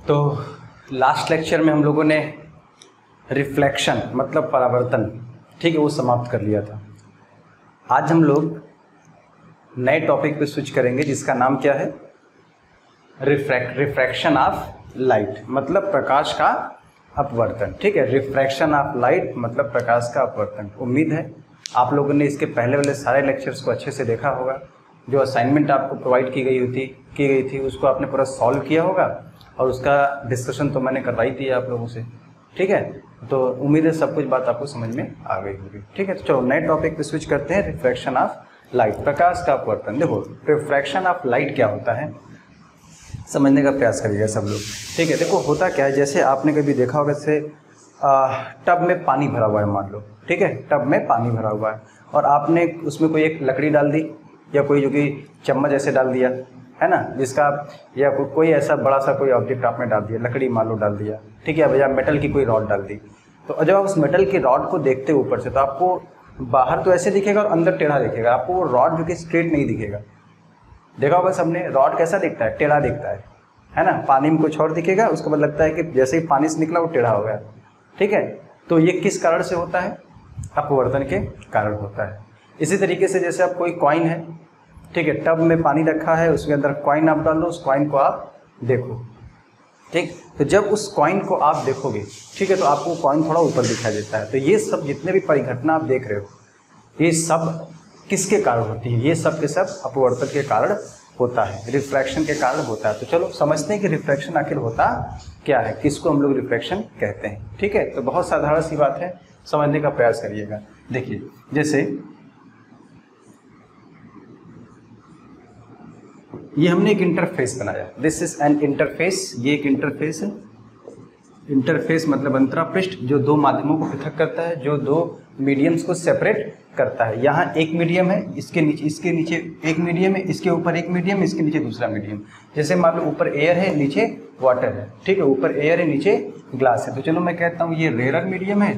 तो last lecture में हम लोगों ने रिफ्लेक्शन मतलब परावर्तन, ठीक है, वो समाप्त कर लिया था। आज हम लोग नए टॉपिक पे स्विच करेंगे जिसका नाम क्या है, रिफ्रैक्शन ऑफ लाइट मतलब प्रकाश का अपवर्तन। ठीक है, रिफ्रैक्शन ऑफ लाइट मतलब प्रकाश का अपवर्तन। उम्मीद है आप लोगों ने इसके पहले वाले सारे लेक्चर्स को अच्छे से देखा होगा। जो असाइनमेंट आपको प्रोवाइड की गई थी उसको आपने पूरा सॉल्व किया होगा और उसका डिस्कशन तो मैंने करवाई थी आप लोगों से। ठीक है, तो उम्मीद है सब कुछ बात आपको समझ में आ गई होगी। ठीक है, तो चलो नए टॉपिक पे स्विच करते हैं, रिफ्रैक्शन ऑफ लाइट, प्रकाश का अपवर्तन। देखो रिफ्रैक्शन ऑफ लाइट क्या होता है समझने का प्रयास करिएगा सब लोग। ठीक है, देखो होता क्या है, जैसे आपने कभी देखा होगा, जैसे टब में पानी भरा हुआ है, मान लो। ठीक है, टब में पानी भरा हुआ है और आपने उसमें कोई एक लकड़ी डाल दी या कोई जो कि चम्मच ऐसे डाल दिया है ना, जिसका या कोई ऐसा बड़ा सा कोई ऑब्जेक्ट आपने डाल दिया, लकड़ी मान लो डाल दिया। ठीक है, या मेटल की कोई रॉड डाल दी। तो जब आप उस मेटल की रॉड को देखते हो ऊपर से, तो आपको बाहर तो ऐसे दिखेगा और अंदर टेढ़ा दिखेगा। आपको वो रॉड जो कि स्ट्रेट नहीं दिखेगा। देखा होगा सबने, रॉड कैसा दिखता है, टेढ़ा दिखता है ना। पानी में कुछ और दिखेगा, उसके बाद लगता है कि जैसे ही पानी से निकला वो टेढ़ा हो गया। ठीक है, तो ये किस कारण से होता है, अपवर्तन के कारण होता है। इसी तरीके से जैसे आप कोई कॉइन है, ठीक है, टब में पानी रखा है, उसके अंदर कॉइन आप डाल लो, उस कॉइन को आप देखो। ठीक, तो जब उस कॉइन को आप देखोगे, ठीक है, तो आपको कॉइन थोड़ा ऊपर दिखाई देता है। तो ये सब जितने भी परिघटना आप देख रहे हो, ये सब किसके कारण होती है, ये सब के सब अपवर्तन के कारण होता है, रिफ्रैक्शन के कारण होता है। तो चलो समझते हैं कि रिफ्रैक्शन आखिर होता क्या है, किसको हम लोग रिफ्रैक्शन कहते हैं। ठीक है, तो बहुत साधारण सी बात है, समझने का प्रयास करिएगा। देखिए, जैसे ये हमने एक इंटरफेस बनाया, दिस इज एन इंटरफेस, ये एक इंटरफेस है। इंटरफेस मतलब अंतरापृष्ठ, जो दो माध्यमों को पृथक करता है, जो दो मीडियम्स को सेपरेट करता है। यहाँ एक मीडियम है, इसके नीचे एक मीडियम है, इसके ऊपर एक मीडियम, इसके नीचे दूसरा मीडियम। जैसे मान लो ऊपर एयर है, नीचे वाटर है। ठीक है, ऊपर एयर है, नीचे ग्लास है। तो चलो मैं कहता हूँ ये रेयरर मीडियम है,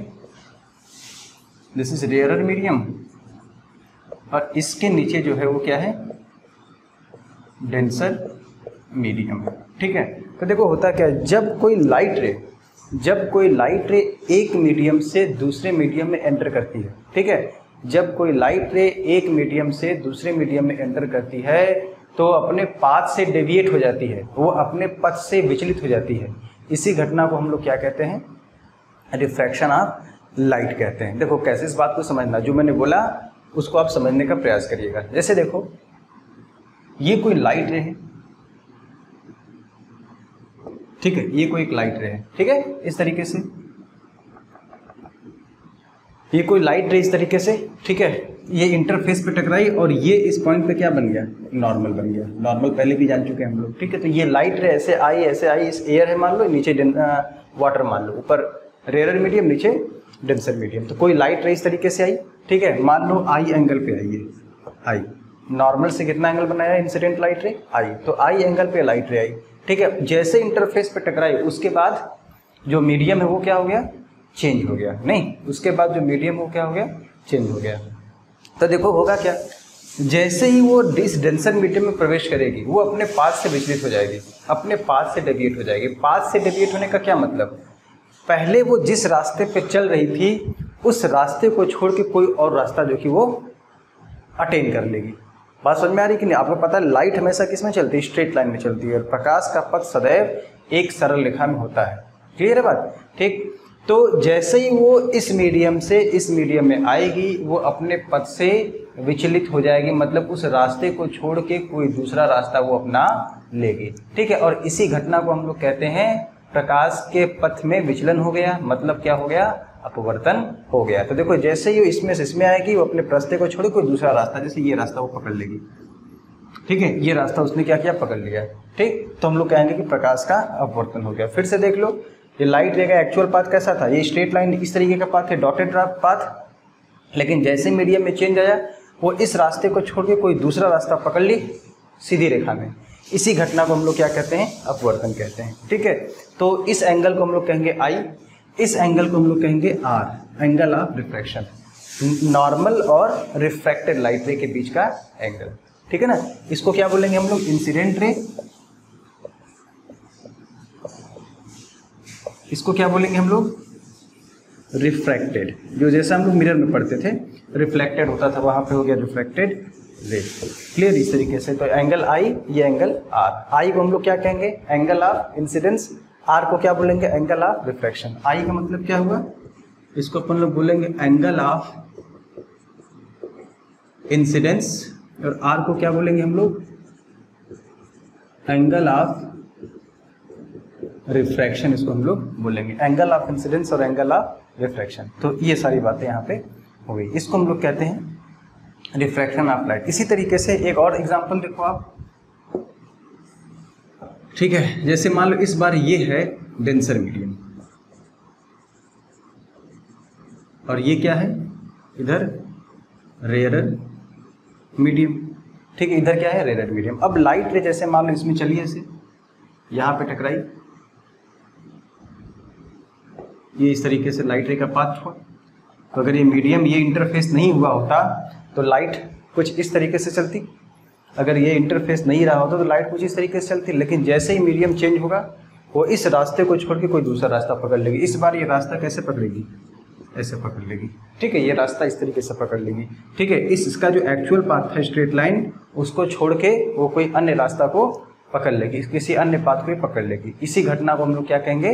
दिस इज रेयरर मीडियम, और इसके नीचे जो है वो क्या है, डेंसर मीडियम। ठीक है, तो देखो होता क्या है, जब कोई लाइट रे एक मीडियम से दूसरे मीडियम में एंटर करती है। ठीक है, जब कोई लाइट रे एक मीडियम से दूसरे मीडियम में एंटर करती है तो अपने पाथ से डेविएट हो जाती है, वो अपने पथ से विचलित हो जाती है। इसी घटना को हम लोग क्या कहते हैं, रिफ्रैक्शन ऑफ लाइट कहते हैं। देखो कैसे इस बात को समझना, जो मैंने बोला उसको आप समझने का प्रयास करिएगा। जैसे देखो ये कोई लाइट रे है, ठीक है, ये कोई एक लाइट रे है। ठीक है, इस तरीके से ये कोई लाइट रे इस तरीके से। ठीक है, ये इंटरफेस पे टकराई और ये इस पॉइंट पे क्या बन गया, नॉर्मल बन गया। नॉर्मल पहले भी जान चुके हैं हम लोग। ठीक है, तो ये लाइट रे ऐसे आई, इस एयर है मान लो, नीचे वाटर मान लो, ऊपर रेयरर मीडियम, नीचे डेंसर मीडियम। तो कोई लाइट रे इस तरीके से आई। ठीक है, मान लो आई एंगल पे आई है, आई नॉर्मल से कितना एंगल बनाया, इंसिडेंट लाइट रे आई, तो आई एंगल पे लाइट रे आई। ठीक है, जैसे इंटरफेस पे टकराई उसके बाद जो मीडियम है वो क्या हो गया, चेंज हो गया। नहीं, उसके बाद जो मीडियम वो क्या हो गया, चेंज हो गया। तो देखो होगा क्या, जैसे ही वो इस डेंसर मीडियम में प्रवेश करेगी वो अपने पाथ से विचलित हो जाएगी, अपने पाथ से डेविएट हो जाएगी। पाथ से डेविएट होने का क्या मतलब, पहले वो जिस रास्ते पे चल रही थी उस रास्ते को छोड़ के कोई और रास्ता जो कि वो अटेन कर लेगी। बात समझ में आ रही कि नहीं। आपको पता है लाइट हमेशा किस में चलती है, स्ट्रेट लाइन में चलती है, और प्रकाश का पथ सदैव एक सरल रेखा में होता है। क्लियर है बात। ठीक, तो जैसे ही वो इस मीडियम से इस मीडियम में आएगी वो अपने पथ से विचलित हो जाएगी, मतलब उस रास्ते को छोड़ के कोई दूसरा रास्ता वो अपना लेगी। ठीक है, और इसी घटना को हम लोग कहते हैं प्रकाश के पथ में विचलन हो गया, मतलब क्या हो गया, अपवर्तन हो गया। तो देखो जैसे ही इसमें से इसमें आएगी वो अपने रास्ते को छोड़ कोई दूसरा रास्ता, जैसे ये रास्ता वो पकड़ लेगी। ठीक है, ये रास्ता उसने क्या किया, पकड़ लिया। ठीक, तो हम लोग कहेंगे कि प्रकाश का अपवर्तन हो गया। फिर से देख लो, ये लाइट रे का एक्चुअल पाथ कैसा था, ये स्ट्रेट लाइन इस तरीके का पाथ है, डॉटेड पाथ, लेकिन जैसे मीडियम में चेंज आया वो इस रास्ते को छोड़ के कोई दूसरा रास्ता पकड़ ली सीधी रेखा में। इसी घटना को हम लोग क्या कहते हैं, अपवर्तन कहते हैं। ठीक है, तो इस एंगल को हम लोग कहेंगे आई, इस एंगल को हम लोग कहेंगे R, angle of refraction, normal और रिफ्रैक्टेड लाइट रे के बीच का एंगल। ठीक है ना, इसको क्या बोलेंगे हम लोग, इंसिडेंट रे इसको क्या बोलेंगे हम लोग, रिफ्रैक्टेड। जो जैसा हम लोग मिरर में पढ़ते थे रिफ्लेक्टेड होता था, वहां पे हो गया रिफ्रैक्टेड रे। क्लियर इस तरीके से। तो एंगल आई, ये एंगल आर। आई को हम लोग क्या कहेंगे, एंगल ऑफ इंसिडेंस। आर को क्या बोलेंगे, एंगल ऑफ रिफ्रैक्शन। आई का मतलब क्या हुआ, इसको अपन लोग बोलेंगे एंगल ऑफ इंसिडेंस, और आर को क्या बोलेंगे हम लोग, एंगल ऑफ रिफ्रैक्शन। इसको हम लोग बोलेंगे एंगल ऑफ इंसिडेंस और एंगल ऑफ रिफ्रैक्शन। तो ये सारी बातें यहाँ पे हो गई। इसको हम लोग कहते हैं रिफ्रैक्शन ऑफ लाइट। इसी तरीके से एक और एग्जांपल देखो आप, ठीक है। जैसे मान लो इस बार ये है डेंसर मीडियम, और ये क्या है इधर रेयरर मीडियम, ठीक है। इधर क्या है, रेयरर मीडियम। अब लाइट रे जैसे मान लो इसमें चली ऐसे यहाँ पे टकराई, ये इस तरीके से लाइट रे का पाथ हुआ। तो अगर ये मीडियम, ये इंटरफेस नहीं हुआ होता तो लाइट कुछ इस तरीके से चलती, अगर ये इंटरफेस नहीं रहा होता तो लाइट कुछ इस तरीके से चलती। लेकिन जैसे ही मीडियम चेंज होगा वो इस रास्ते को छोड़ के कोई दूसरा रास्ता पकड़ लेगी। इस बार ये रास्ता कैसे पकड़ेगी, ऐसे पकड़ लेगी, ठीक है। ये रास्ता इस तरीके से पकड़ लेगी, ठीक है। इसका जो एक्चुअल पाथ है स्ट्रेट लाइन, उसको छोड़ के वो कोई अन्य रास्ता को पकड़ लेगी, किसी अन्य पाथ को पकड़ लेगी। इसी घटना को हम लोग क्या कहेंगे,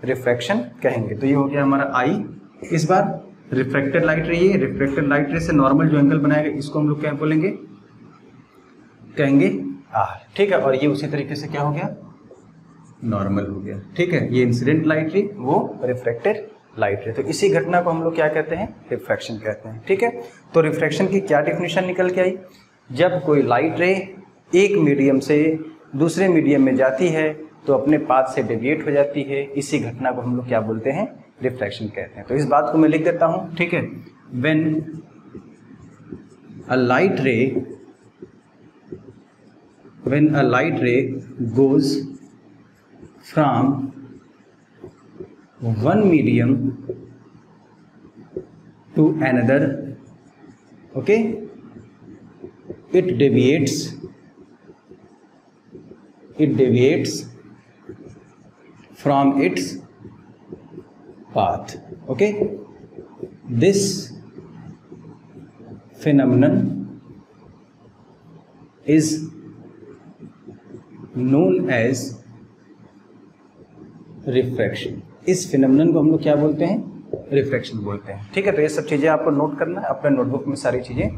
रिफ्रैक्शन कहेंगे। तो ये हो गया हमारा आई। इस बार रिफ्रैक्टेड लाइट रे, ये रिफ्रैक्टेड लाइट रे से नॉर्मल जो एंगल बनाएगा इसको हम लोग क्या बोलेंगे, कहेंगे आर, ठीक है। और ये उसी तरीके से क्या हो गया, नॉर्मल हो गया, ठीक है। ये इंसिडेंट लाइट रे, वो रिफ्रैक्टेड लाइट रे। तो इसी घटना को हम लोग क्या कहते हैं, रिफ्रैक्शन कहते हैं, ठीक है। तो रिफ्रैक्शन की क्या डेफिनेशन निकल के आई, जब कोई लाइट रे एक मीडियम से दूसरे मीडियम में जाती है तो अपने पाथ से डेविएट हो जाती है। इसी घटना को हम लोग क्या बोलते हैं, रिफ्रैक्शन कहते हैं। तो इस बात को मैं लिख देता हूं, ठीक है। When a light ray goes from one medium to another, okay, it deviates from its path, okay. This phenomenon is known as refraction. इस फिनोमेनन को हम लोग क्या बोलते हैं, रिफ्रैक्शन बोलते हैं, ठीक है। तो ये सब चीज़ें आपको नोट करना है, अपने नोटबुक में सारी चीज़ें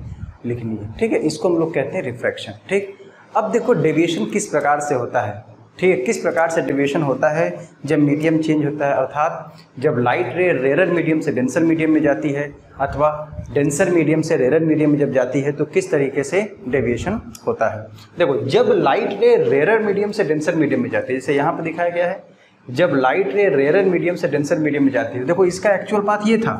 लिखनी है, ठीक है। इसको हम लोग कहते हैं रिफ्रैक्शन, ठीक। अब देखो डेविएशन किस प्रकार से होता है, ठीक है। किस प्रकार से डेविएशन होता है, जब मीडियम चेंज होता है, अर्थात जब लाइट रे रेरर मीडियम से डेंसर मीडियम में जाती है, अथवा डेंसर मीडियम से रेरर मीडियम में जब जाती है, तो किस तरीके से डेविएशन होता है। देखो, जब लाइट रे रेरर मीडियम से डेंसर मीडियम में जाती है, जैसे यहाँ पर दिखाया गया है, जब लाइट रे रेरर मीडियम से डेंसर मीडियम में जाती है, देखो इसका एक्चुअल पाथ ये था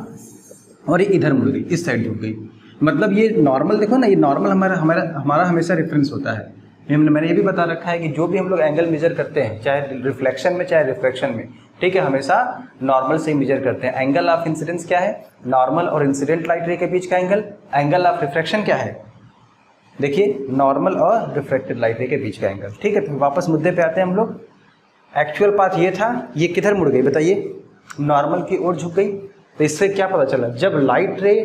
और ये इधर मुड़ गई, इस साइड झुक गई। मतलब ये नॉर्मल, देखो ना, ये नॉर्मल हमारा हमेशा रेफरेंस होता है। मैंने ये भी बता रखा है कि जो भी हम लोग एंगल मेजर करते हैं, चाहे रिफ्लेक्शन में चाहे रिफ्रैक्शन में, ठीक है, हमेशा नॉर्मल से ही मेजर करते हैं। एंगल ऑफ इंसिडेंस क्या है, नॉर्मल और इंसिडेंट लाइट रे के बीच का एंगल। एंगल ऑफ रिफ्रैक्शन क्या है, देखिए, नॉर्मल और रिफ्रैक्टेड लाइट रे के बीच का एंगल, ठीक है। तो वापस मुद्दे पे आते हैं हम लोग। एक्चुअल पाथ ये था, ये किधर मुड़ गई बताइए, नॉर्मल की ओर झुक गई। तो इससे क्या पता चला, जब लाइट रे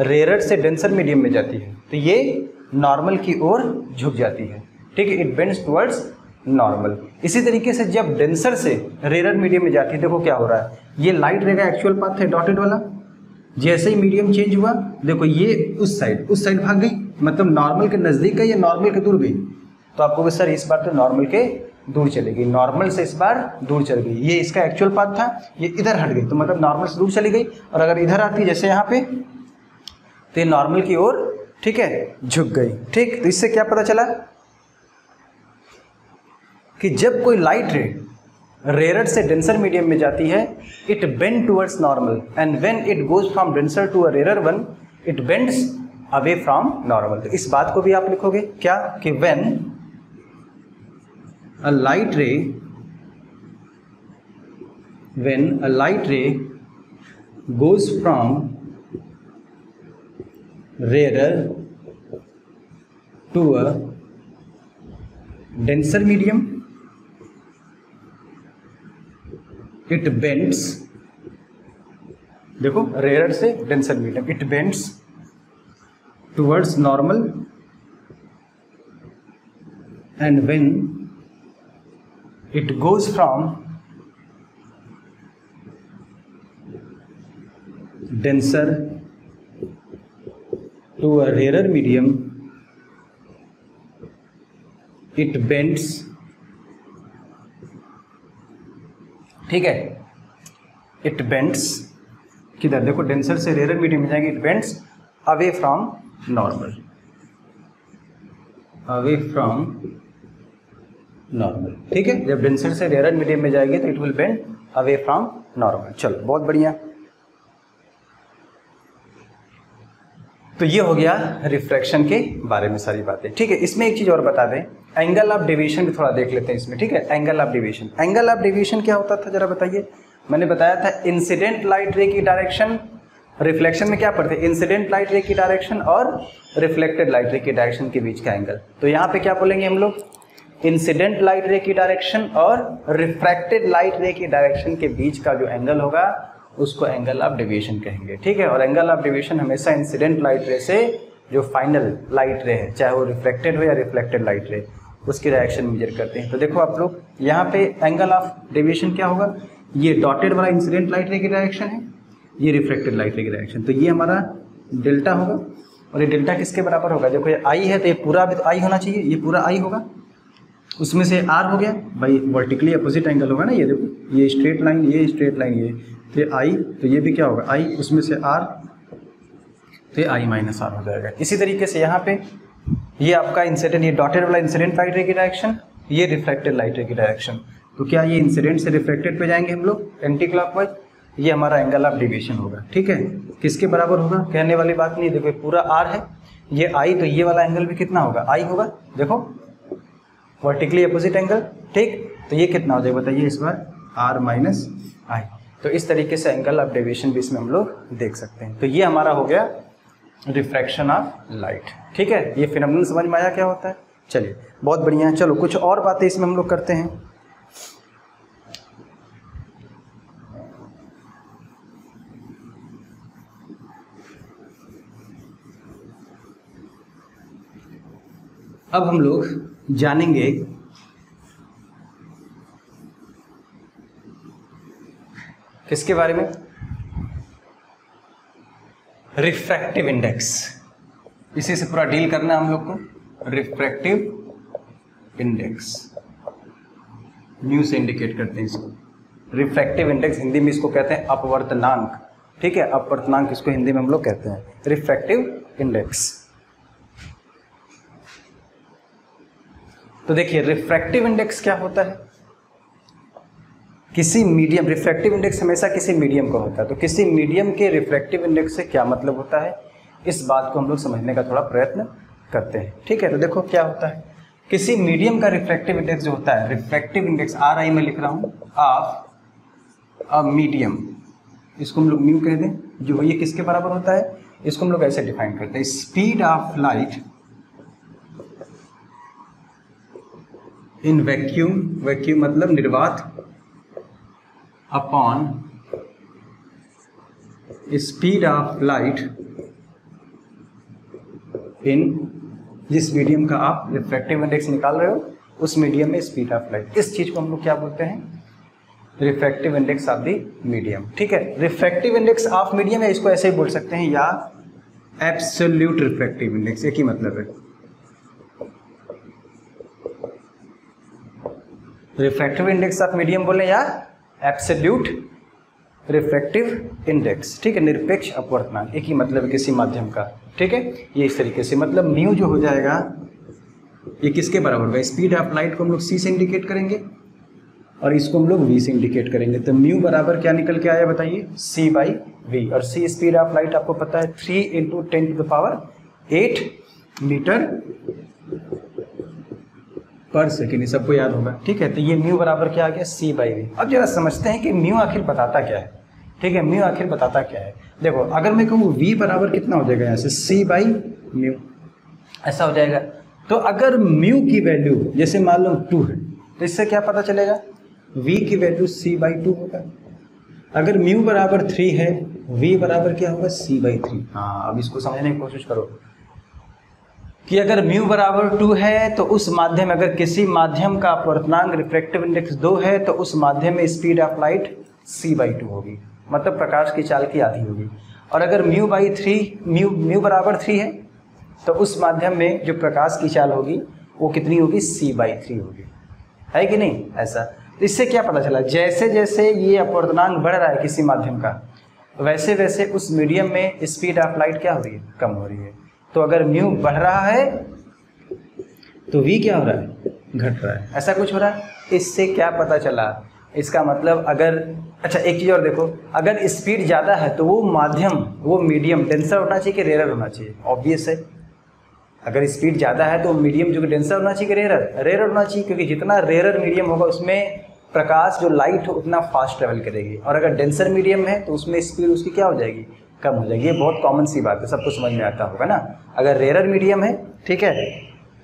रेरर से डेंसर मीडियम में जाती है तो ये नॉर्मल की ओर झुक जाती है, ठीक है। It bends towards normal. इसी तरीके से जब डेंसर से रेरर मीडियम में जाती है, देखो क्या हो रहा है, ये लाइट रे का एक्चुअल पाथ है डॉटेड वाला, जैसे ही मीडियम चेंज हुआ, देखो ये उस साइड भाग गई, मतलब नॉर्मल के नज़दीक गई या नॉर्मल के दूर गई। तो आपको सर इस बार तो नॉर्मल के दूर चलेगी, नॉर्मल से इस बार दूर चल गई। ये इसका एक्चुअल पाथ था, ये इधर हट गई, तो मतलब नॉर्मल से दूर चली गई। और अगर इधर आती जैसे यहाँ पे, तो ये नॉर्मल की ओर, ठीक है, झुक गई, ठीक। तो इससे क्या पता चला कि जब कोई लाइट रे रेरर से डेंसर मीडियम में जाती है, it bend towards normal, and when it goes from denser to a rarer one, it bends away from normal. तो इस बात को भी आप लिखोगे क्या, कि when a light ray goes from rarer to a denser medium, it bends, देखो रेयर से denser medium, it bends towards normal and when it goes from denser to a rarer medium, it bends, ठीक है, it bends किधर, देखो denser से rare medium में जाएंगे, it bends away from normal, away from normal, ठीक है, जब डेंसर से रेयर मीडियम में जाएगी तो it will bend away from normal। चलो बहुत बढ़िया। तो ये हो गया रिफ्रैक्शन के बारे में सारी बातें, ठीक है। इसमें एक चीज और बता दें, एंगल ऑफ डेविएशन भी थोड़ा देख लेते हैं इसमें, ठीक है। Angle of deviation, angle of deviation क्या होता था जरा बताइए। मैंने बताया था इंसिडेंट लाइट रे की डायरेक्शन, रिफ्लेक्शन में क्या पढ़ते हैं, इंसिडेंट लाइट रे की डायरेक्शन और रिफ्लेक्टेड लाइट रे की डायरेक्शन के बीच का एंगल। तो यहाँ पे क्या बोलेंगे हम लोग, इंसिडेंट लाइट रे की डायरेक्शन और रिफ्रैक्टेड लाइट रे की डायरेक्शन के बीच का जो एंगल होगा उसको एंगल ऑफ डेविएशन कहेंगे, ठीक है। और एंगल ऑफ डेविएशन हमेशा इंसिडेंट लाइट रे से जो फाइनल लाइट रे है, चाहे वो रिफ्लेक्टेड हो या रिफ्लेक्टेड लाइट रे, उसकी डायरेक्शन मेजर करते हैं। तो देखो आप लोग यहाँ पे एंगल ऑफ डेविएशन क्या होगा, ये डॉटेड वाला इंसिडेंट लाइट रे की डायरेक्शन है, ये रिफ्लेक्टेड लाइट रे की डायरेक्शन, तो ये हमारा डेल्टा होगा। और ये डेल्टा किसके बराबर होगा, देखो ये आई है तो ये पूरा भी तो आई होना चाहिए, ये पूरा आई होगा, उसमें से आर हो गया भाई, वर्टिकली अपोजिट एंगल होगा ना, ये देखो ये स्ट्रेट लाइन, ये स्ट्रेट लाइन, ये तो ये आई, तो ये भी क्या होगा आई, उसमें से आर, तो ये आई माइनस आर हो जाएगा। इसी तरीके से यहाँ पे ये आपका इंसिडेंट, ये डॉटेड वाला इंसिडेंट लाइट रे की डायरेक्शन, ये रिफ्लेक्टेड लाइट रे की डायरेक्शन, तो क्या ये इंसिडेंट से रिफ्लेक्टेड पे जाएंगे हम लोग एंटी क्लॉकवाइज, ये हमारा एंगल ऑफ डेविएशन होगा, ठीक है। किसके बराबर होगा, कहने वाली बात नहीं, देखो पूरा आर है, ये आई, तो ये वाला एंगल भी कितना होगा, आई होगा, देखो वर्टिकली अपोजिट एंगल, ठीक। तो ये कितना हो जाएगा बताइए इस बार, आर माइनस आई। तो इस तरीके से एंगल ऑफ डेविएशन भी इसमें हम लोग देख सकते हैं। तो ये हमारा हो गया रिफ्रैक्शन ऑफ लाइट, ठीक है। ये फिनोमेनन समझ में आया क्या होता है, चलिए बहुत बढ़िया। चलो कुछ और बातें इसमें हम लोग करते हैं। अब हम लोग जानेंगे किसके बारे में, रिफ्रैक्टिव इंडेक्स। इसी से पूरा डील करना है हम लोग को। रिफ्रैक्टिव इंडेक्स, म्यू से इंडिकेट करते हैं इसको। रिफ्रैक्टिव इंडेक्स हिंदी में इसको कहते हैं अपवर्तनांक, ठीक है, अपवर्तनांक इसको हिंदी में हम लोग कहते हैं, रिफ्रैक्टिव इंडेक्स। तो देखिए रिफ्रैक्टिव इंडेक्स क्या होता है, किसी मीडियम, रिफ्रैक्टिव इंडेक्स हमेशा किसी मीडियम का होता है, तो किसी मीडियम के रिफ्रैक्टिव इंडेक्स से क्या मतलब होता है, इस बात को हम लोग समझने का थोड़ा प्रयत्न करते हैं, ठीक है। तो देखो क्या होता है, किसी मीडियम का रिफ्रैक्टिव इंडेक्स जो होता है, रिफ्रैक्टिव इंडेक्स आर आई में लिख रहा हूँ, ऑफ अ मीडियम, इसको हम लोग म्यू कह दें, जो ये किसके बराबर होता है, इसको हम लोग ऐसे डिफाइन करते हैं, speed of light in vacuum, vacuum मतलब निर्वात, अपॉन स्पीड ऑफ लाइट इन, जिस मीडियम का आप रिफ्रैक्टिव इंडेक्स निकाल रहे हो उस मीडियम में स्पीड ऑफ लाइट, इस चीज को हम लोग क्या बोलते हैं, refractive index of the medium, ठीक है। रिफ्रैक्टिव इंडेक्स ऑफ मीडियम है, इसको ऐसे ही बोल सकते हैं, या एब्सोल्यूट रिफ्रैक्टिव इंडेक्स, एक ही मतलब है। रिफ्रैक्टिव इंडेक्स ऑफ मीडियम बोले या एब्सोल्यूट रिफ्रैक्टिव इंडेक्स, ठीक है, निरपेक्ष अपवर्तनांक, एक ही मतलब है किसी माध्यम का, ठीक है। ये इस तरीके से मतलब म्यू जो हो जाएगा ये किसके बराबर होगा, स्पीड ऑफ लाइट को हम लोग सी से इंडिकेट करेंगे और इसको हम लोग वी से इंडिकेट करेंगे, तो म्यू बराबर क्या निकल के आया बताइए, सी बाई वी। और सी स्पीड ऑफ लाइट आपको पता है 3 × 10⁸ मीटर पर सेकेंड, सबको याद होगा, ठीक है। तो ये म्यू बराबर क्या आ गया, सी बाई वी। अब जरा समझते हैं कि म्यू आखिर बताता क्या है, ठीक है, म्यू आखिर बताता क्या है। देखो अगर मैं कहूँ वी बराबर कितना हो जाएगा यहाँ से, सी बाई म्यू, ऐसा हो जाएगा। तो अगर म्यू की वैल्यू जैसे मान लो 2 है, तो इससे क्या पता चलेगा, v की वैल्यू c/2 होगा। अगर म्यू बराबर 3 है, v बराबर क्या होगा c/3। हाँ, अब इसको समझने की कोशिश करो कि अगर म्यू बराबर 2 है तो उस माध्यम, अगर किसी माध्यम का अपवर्तनांक रिफ्रैक्टिव इंडेक्स 2 है तो उस माध्यम में स्पीड ऑफ लाइट c/2 होगी, मतलब प्रकाश की चाल की आधी होगी। और अगर म्यू बराबर 3 है तो उस माध्यम में जो प्रकाश की चाल होगी वो कितनी होगी c/3 होगी, है कि नहीं। ऐसा तो इससे क्या पता चला, जैसे जैसे ये अपवर्तनांक बढ़ रहा है किसी माध्यम का, वैसे वैसे उस मीडियम में स्पीड ऑफ लाइट क्या हो रही है, कम हो रही है। तो अगर म्यू बढ़ रहा है तो v क्या हो रहा है, घट रहा है, ऐसा कुछ हो रहा है। इससे क्या पता चला, इसका मतलब अगर, अच्छा एक चीज़ और देखो, अगर स्पीड ज़्यादा है तो वो माध्यम, वो मीडियम डेंसर होना चाहिए कि रेयर होना चाहिए, ऑब्वियस है। अगर स्पीड ज़्यादा है तो मीडियम जो कि डेंसर होना चाहिए कि रेयर होना चाहिए, क्योंकि जितना रेयर मीडियम होगा उसमें प्रकाश जो लाइट हो उतना फास्ट ट्रेवल करेगी। और अगर डेंसर मीडियम है तो उसमें स्पीड उसकी क्या हो जाएगी, कम हो जाएगी। ये बहुत कॉमन सी बात है, सबको समझ में आता होगा ना। अगर रेयर मीडियम है, ठीक है,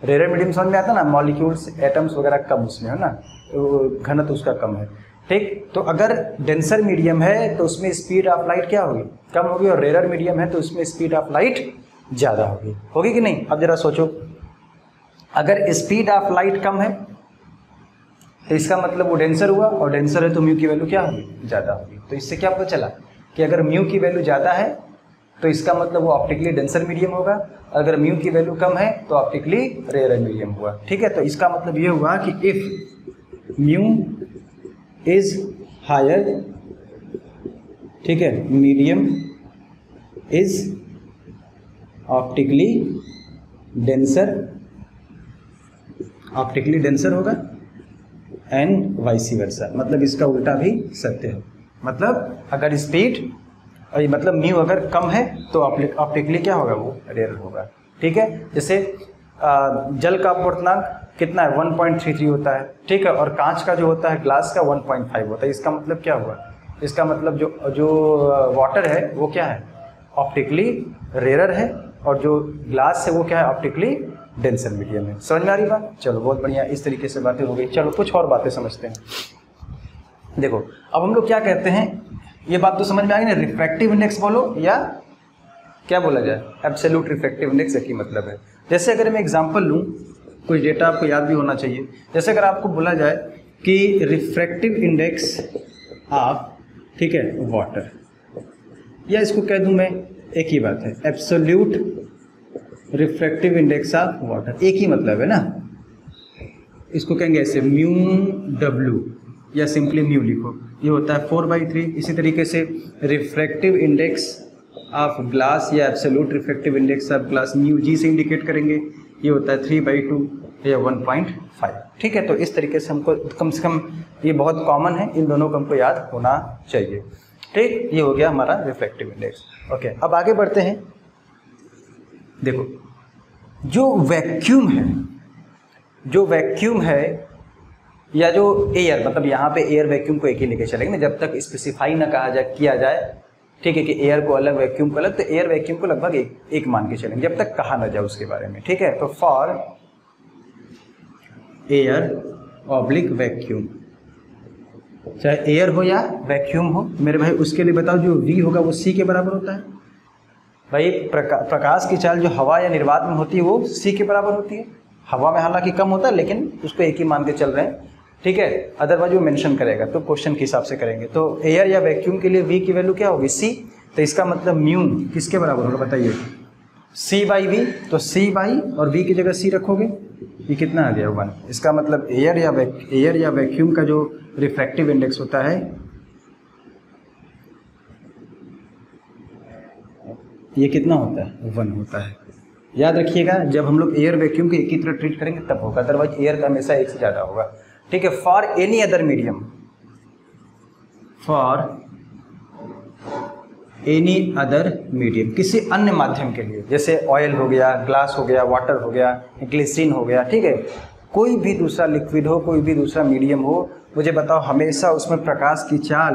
रेयर मीडियम समझ में आता ना, मॉलिक्यूल्स एटम्स वगैरह कम उसमें है ना, तो घनत्व उसका कम है, ठीक। तो अगर डेंसर मीडियम है तो उसमें स्पीड ऑफ लाइट क्या होगी, कम होगी। और रेयर मीडियम है तो उसमें स्पीड ऑफ लाइट ज़्यादा होगी कि नहीं। अब जरा सोचो, अगर स्पीड ऑफ लाइट कम है तो इसका मतलब वो डेंसर हुआ, और डेंसर है तो म्यू की वैल्यू क्या होगी, ज़्यादा होगी। तो इससे क्या पता चला कि अगर म्यू की वैल्यू ज़्यादा है तो इसका मतलब वो ऑप्टिकली डेंसर मीडियम होगा, अगर म्यू की वैल्यू कम है तो ऑप्टिकली रेयर मीडियम हुआ, ठीक है। तो इसका मतलब ये हुआ कि इफ म्यू इज हायर, ठीक है, मीडियम इज ऑप्टिकली डेंसर होगा एंड वाइस वर्सा, मतलब इसका उल्टा भी सत्य है। मतलब अगर स्पीड, मतलब म्यू अगर कम है तो ऑप्टिकली क्या होगा, वो रेयर होगा, ठीक है। जैसे जल का अपवर्तनांक कितना है, 1.33 होता है, ठीक है, और कांच का जो होता है, ग्लास का 1.5 होता है। इसका मतलब क्या हुआ, इसका मतलब जो वाटर है वो क्या है, ऑप्टिकली रेयर है, और जो ग्लास है वो क्या है, ऑप्टिकली डेंसर मीडियम है। समझ में आ रही बात। चलो बहुत बढ़िया, इस तरीके से बातें हो गई। चलो कुछ और बातें समझते हैं। देखो अब हम लोग क्या कहते हैं, ये बात तो समझ में आ गई ना, रिफ्रैक्टिव इंडेक्स बोलो या क्या बोला जाए, एब्सोल्यूट रिफ्रैक्टिव इंडेक्स एक ही मतलब है। जैसे अगर मैं एग्जांपल लूँ, कुछ डेटा आपको याद भी होना चाहिए। जैसे अगर आपको बोला जाए कि रिफ्रैक्टिव इंडेक्स ऑफ, ठीक है, वाटर, या इसको कह दूं मैं, एक ही बात है, absolute refractive index of water, एक ही मतलब है ना। इसको कहेंगे ऐसे म्यू डब्ल्यू, या सिंपली म्यू लिखो, ये होता है 4/3। इसी तरीके से रिफ्रैक्टिव इंडेक्स ऑफ ग्लास या absolute refractive index of glass mu G से इंडिकेट करेंगे, ये होता है 3/2 या 1.5, ठीक है। तो इस तरीके से हमको कम से कम, ये बहुत कॉमन है, इन दोनों को हमको याद होना चाहिए, ठीक। ये हो गया हमारा रिफ्रैक्टिव इंडेक्स। ओके, अब आगे बढ़ते हैं। देखो जो वैक्यूम है या जो एयर, मतलब यहाँ पे एयर वैक्यूम को एक ही लेके चलेंगे, जब तक स्पेसिफाई ना किया जाए, ठीक है, कि एयर को अलग वैक्यूम को अलग, तो एयर वैक्यूम को लगभग एक मान के चलेंगे, जब तक कहा ना जाए उसके बारे में, ठीक है। तो फॉर एयर ऑब्लिक वैक्यूम, चाहे एयर हो या वैक्यूम हो मेरे भाई, उसके लिए बताओ जो V होगा वो C के बराबर होता है भाई। प्रकाश की चाल जो हवा या निर्वात में होती है वो C के बराबर होती है। हवा में हालांकि कम होता है, लेकिन उसको एक ही मान के चल रहे हैं, ठीक है। अदरवाइज वो मेंशन करेगा तो क्वेश्चन के हिसाब से करेंगे। तो एयर या वैक्यूम के लिए V की वैल्यू क्या होगी, C। तो इसका मतलब म्यू किसके बराबर होगा बताइए, C/V। तो C/ और V की जगह C रखोगे, ये कितना आ गया 1। इसका मतलब एयर या वैक्यूम का जो रिफ्रैक्टिव इंडेक्स होता है, ये कितना होता है, 1 होता है। याद रखिएगा, जब हम लोग एयर वैक्यूम को एक ही तरह ट्रीट करेंगे तब होगा, अदरवाइज एयर का हमेशा एक से ज़्यादा होगा, ठीक है। फॉर एनी अदर मीडियम, किसी अन्य माध्यम के लिए, जैसे ऑयल हो गया, ग्लास हो गया, वाटर हो गया, ग्लिसरीन हो गया, ठीक है, कोई भी दूसरा लिक्विड हो, कोई भी दूसरा मीडियम हो, मुझे बताओ हमेशा उसमें प्रकाश की चाल,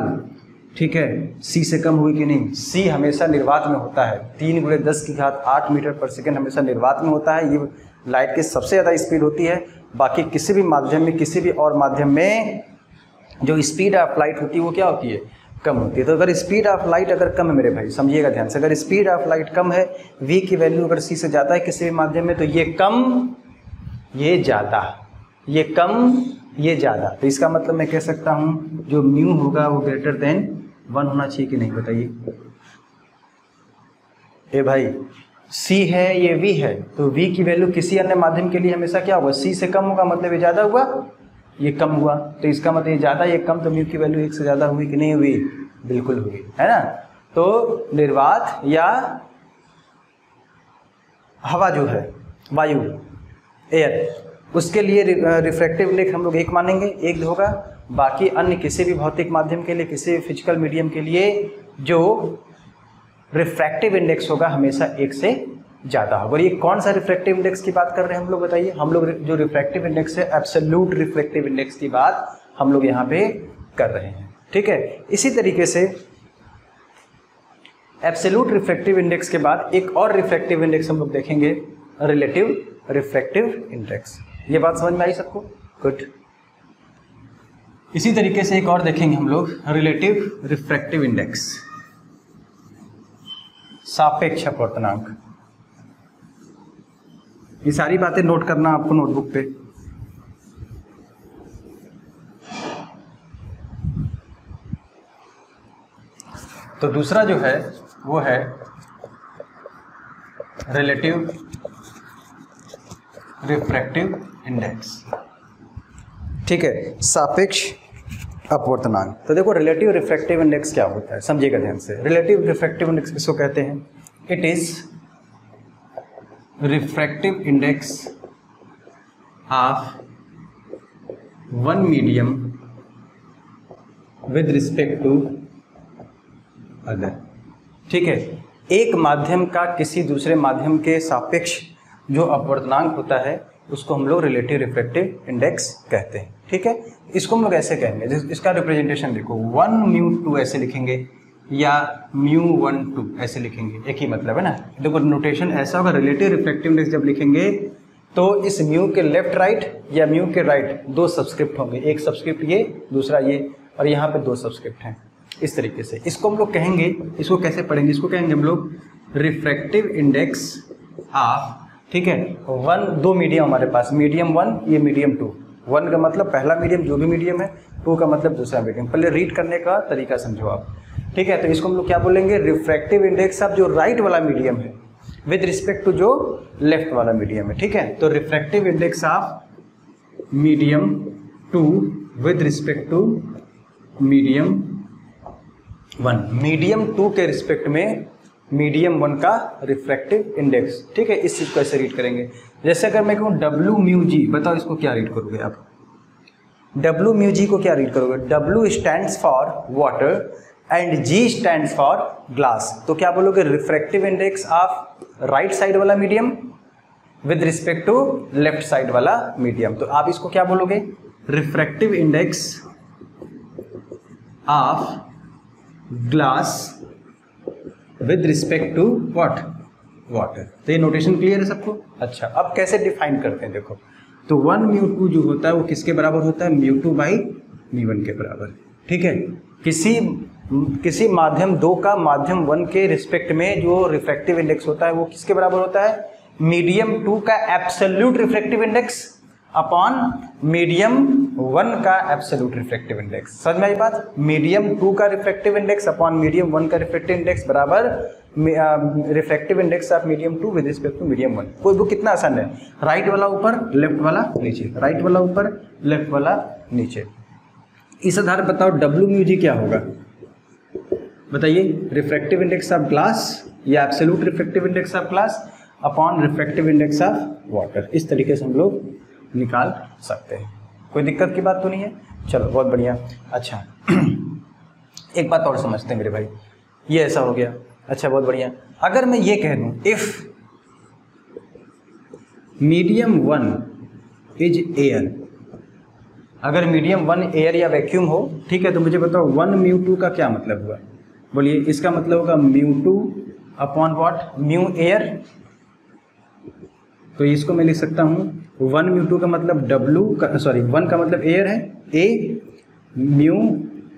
ठीक है, C से कम हुई कि नहीं। C हमेशा निर्वात में होता है, 3 × 10⁸ मीटर पर सेकेंड हमेशा निर्वात में होता है। ये लाइट की सबसे ज़्यादा स्पीड होती है। बाकी किसी भी माध्यम में, किसी भी और माध्यम में जो स्पीड ऑफ लाइट होती है वो क्या होती है, कम होती है। तो अगर स्पीड ऑफ लाइट अगर कम है मेरे भाई, समझिएगा ध्यान से, अगर स्पीड ऑफ लाइट कम है, v की वैल्यू अगर c से ज़्यादा है किसी भी माध्यम में, तो ये कम ये ज़्यादा, ये कम ये ज़्यादा। तो इसका मतलब मैं कह सकता हूँ जो म्यू होगा वो ग्रेटर देन 1 होना चाहिए कि नहीं, बताइए। ए भाई c है ये v है, तो v की वैल्यू किसी अन्य माध्यम के लिए हमेशा क्या होगा, c से कम होगा, मतलब ये ज़्यादा हुआ ये कम हुआ। तो इसका मतलब ये ज़्यादा ये कम, तो म्यू की वैल्यू 1 से ज़्यादा हुई कि नहीं हुई, बिल्कुल हुई, है ना। तो निर्वात या हवा जो है, वायु एयर, उसके लिए रिफ्रैक्टिव इंडेक्स हम लोग 1 मानेंगे, 1 होगा। बाकी अन्य किसी भी भौतिक माध्यम के लिए, किसी भी फिजिकल मीडियम के लिए जो रिफ्रैक्टिव इंडेक्स होगा हमेशा 1 से ज़्यादा होगा। और ये कौन सा रिफ्रैक्टिव इंडेक्स की बात कर रहे हैं हम लोग, बताइए। हम लोग जो रिफ्रैक्टिव इंडेक्स है, एब्सोल्यूट रिफ्रैक्टिव इंडेक्स की बात हम लोग यहाँ पे कर रहे हैं, ठीक है। इसी तरीके से एब्सोल्यूट रिफ्रैक्टिव इंडेक्स के बाद एक और रिफ्रैक्टिव इंडेक्स हम लोग देखेंगे, रिलेटिव रिफ्रैक्टिव इंडेक्स। ये बात समझ में आई सबको, गुड। इसी तरीके से एक और देखेंगे हम लोग, रिलेटिव रिफ्रैक्टिव इंडेक्स, सापेक्ष अपवर्तनांक। ये सारी बातें नोट करना आपको नोटबुक पे। तो दूसरा जो है वो है रिलेटिव रिफ्रैक्टिव इंडेक्स, ठीक है, सापेक्ष अपवर्तनांक। तो देखो रिलेटिव रिफ्रैक्टिव इंडेक्स क्या होता है, समझिएगा ध्यान से। रिलेटिव रिफ्रैक्टिव इंडेक्स किसको कहते हैं, it is refractive index of one medium with respect to other, ठीक है। एक माध्यम का किसी दूसरे माध्यम के सापेक्ष जो अपवर्तनांक होता है उसको हम लोग रिलेटिव रिफ्रैक्टिव इंडेक्स कहते हैं, ठीक है। इसको हम लोग ऐसे कहेंगे, इसका रिप्रेजेंटेशन देखो, 1μ2 ऐसे लिखेंगे या μ12 ऐसे लिखेंगे, एक ही मतलब है ना। देखो नोटेशन ऐसा होगा, रिलेटिव रिफ्रैक्टिव इंडेक्स जब लिखेंगे तो इस म्यू के लेफ्ट राइट या म्यू के राइट 2 सबस्क्रिप्ट होंगे, एक सबस्क्रिप्ट ये, दूसरा ये, और यहाँ पे 2 सबस्क्रिप्ट हैं, इस तरीके से। इसको हम लोग कहेंगे, इसको कैसे पढ़ेंगे, इसको कहेंगे हम लोग रिफ्रैक्टिव इंडेक्स ऑफ, ठीक है, 2 मीडियम हमारे पास, मीडियम 1 ये मीडियम 2। 1 का मतलब पहला मीडियम जो भी मीडियम है, 2 का मतलब दूसरा मीडियम। पहले रीड करने का तरीका समझो आप, ठीक है। तो इसको हम लोग क्या बोलेंगे, रिफ्रैक्टिव इंडेक्स ऑफ जो राइट वाला मीडियम है विद रिस्पेक्ट टू जो लेफ्ट वाला मीडियम है, ठीक है। तो refractive index of medium 2 with respect to medium 1, medium 2 के रिस्पेक्ट में मीडियम 1 का रिफ्रैक्टिव इंडेक्स, ठीक है। इस चीज को ऐसे रीड करेंगे। जैसे अगर मैं कहूँ WμG, बताओ इसको क्या रीड करोगे आप, WμG को क्या रीड करोगे, W stands for water and G stands for glass. तो क्या बोलोगे, refractive index of right side वाला medium with respect to left side वाला मीडियम। तो आप इसको क्या बोलोगे, refractive index of glass with respect to what, water. तो ये नोटेशन क्लियर है सबको। अच्छा, अब कैसे डिफाइन करते हैं, देखो। तो 1μ2 जो होता है वो किसके बराबर होता है, μ2 बाई μ1 के बराबर, ठीक है। किसी माध्यम 2 का माध्यम 1 के रिस्पेक्ट में जो रिफ्रैक्टिव इंडेक्स होता है वो किसके बराबर होता है, मीडियम 2 का absolute refractive index upon medium 1 का एब्सोल्यूट रिफ्रैक्टिव इंडेक्स। समझ में आई बात, मीडियम 2 का रिफ्रैक्टिव इंडेक्स अपॉन मीडियम 1 का रिफ्रैक्टिव इंडेक्स बराबर refractive index of medium 2 with respect to medium 1। कोई वो कितना आसान है, राइट वाला ऊपर लेफ्ट वाला नीचे, राइट वाला ऊपर लेफ्ट वाला नीचे। इस आधार पर बताओ WμG क्या होगा, बताइए। रिफ्रैक्टिव इंडेक्स ऑफ ग्लास या absolute refractive index of glass upon refractive index of water. इस तरीके से हम लोग निकाल सकते हैं, कोई दिक्कत की बात तो नहीं है। चलो बहुत बढ़िया। अच्छा एक बात और समझते हैं मेरे भाई, ये ऐसा हो गया। अच्छा बहुत बढ़िया। अगर मैं ये कह दूं, इफ मीडियम 1 इज एयर, अगर मीडियम 1 एयर या वैक्यूम हो, ठीक है, तो मुझे बताओ 1μ2 का क्या मतलब हुआ, बोलिए। इसका मतलब होगा μ2 अपॉन व्हाट, म्यू एयर। तो इसको मैं लिख सकता हूँ 1μ2 का मतलब W का, सॉरी 1 का मतलब एयर है, A म्यू